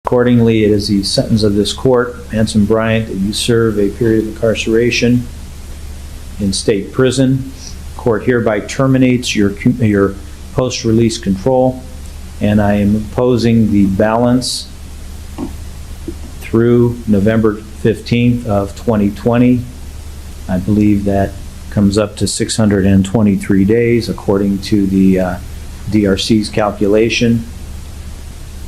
Accordingly, it is the sentence of this court, Anson Bryant, that you serve a period of incarceration in state prison. Court hereby terminates your post-release control, and I am imposing the balance through November 15th of 2020. I believe that comes up to 623 days according to the DRC's calculation.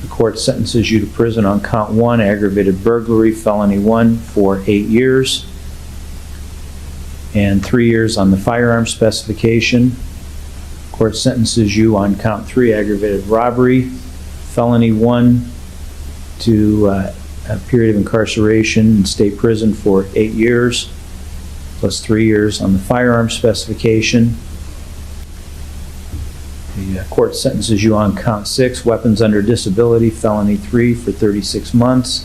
The court sentences you to prison on count 1, aggravated burglary, felony 1, for 8 years, and 3 years on the firearm specification. Court sentences you on count 3, aggravated robbery, felony 1, to a period of incarceration in state prison for 8 years, plus 3 years on the firearm specification. The court sentences you on count 6, weapons under disability, felony 3, for 36 months.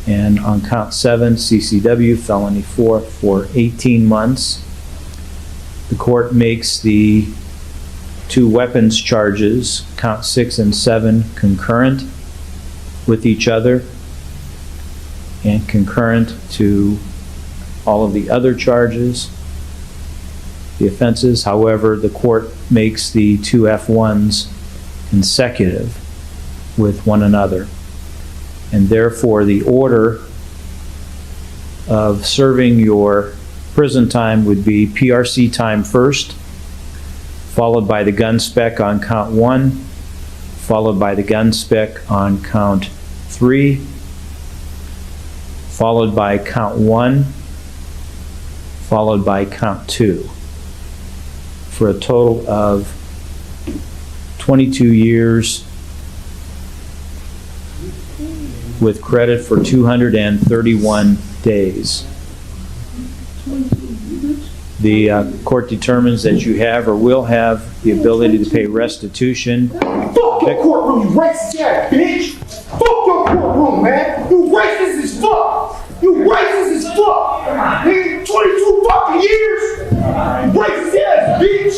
And on count 7, CCW, felony 4, for 18 months. The court makes the 2 weapons charges, count 6 and 7, concurrent with each other and concurrent to all of the other charges, the offenses. However, the court makes the 2 F1s consecutive with one another. And therefore, the order of serving your prison time would be PRC time first, followed by the gun spec on count 1, followed by the gun spec on count 3, followed by count 1, followed by count 2, for a total of 22 years with credit for 231 days. The court determines that you have or will have the ability to pay restitution. Fuck your courtroom, you racist ass bitch! Fuck your courtroom, man! You racist as fuck! You racist as fuck! Nigga, 22 fucking years! You racist ass bitch!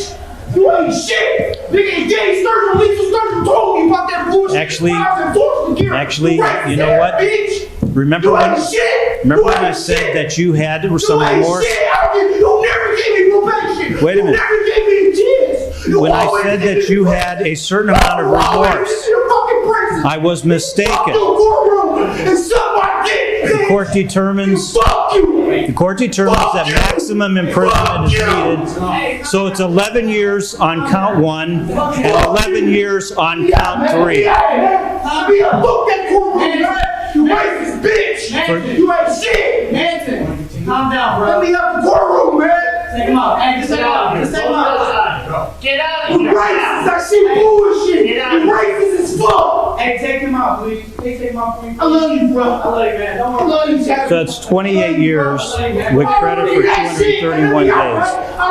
You ain't shit! Nigga, gay surgeon, lethal surgeon told me about that bullshit. Actually, you know what? Remember when I said that you had some remorse? You never gave me probation. Wait a minute. You never gave me a chance. When I said that you had a certain amount of remorse, I was mistaken. The court determines that maximum imprisonment is needed. So it's 11 years on count 1 and 11 years on count 3. You racist bitch! You ain't shit! Manson, calm down, bro. Let me out the courtroom, man! Take him out. Hey, just take him out. Just take him out. Get out of You here. racist! I see bullshit! You racist as fuck! Hey, take him out, please. Please take him out, please. I love you, bro. I love you, man. Don't worry. I love you, Chad. So it's 28 years with credit for 231 days. I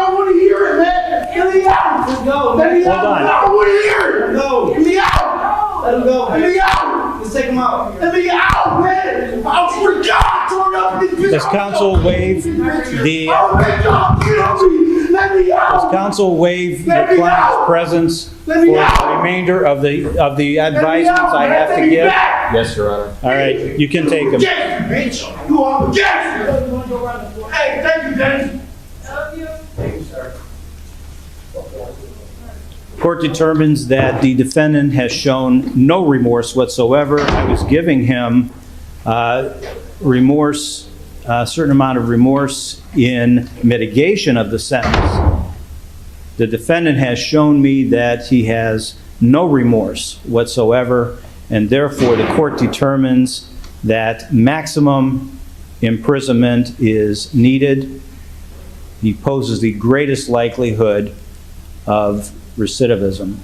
don't want to hear it, man! Let me out! Let's go. Let me out! Hold on. I don't want to hear it! Let go. Let me out! Let him go. Let me out! Just take him out. Let me out, man! I swear to God, turn up this bitch! Does counsel waive the Oh, my God, get off me! Let me out! counsel waive the client's presence for the remainder of the advisements I have to give? Yes, Your Honor. All right, you can take them. Gangster, bitch! You are a gangster! Hey, thank you, Dennis! Thank you, sir. Court determines that the defendant has shown no remorse whatsoever. I was giving him remorse, a certain amount of remorse in mitigation of the sentence. The defendant has shown me that he has no remorse whatsoever, and therefore the court determines that maximum imprisonment is needed. He poses the greatest likelihood of recidivism.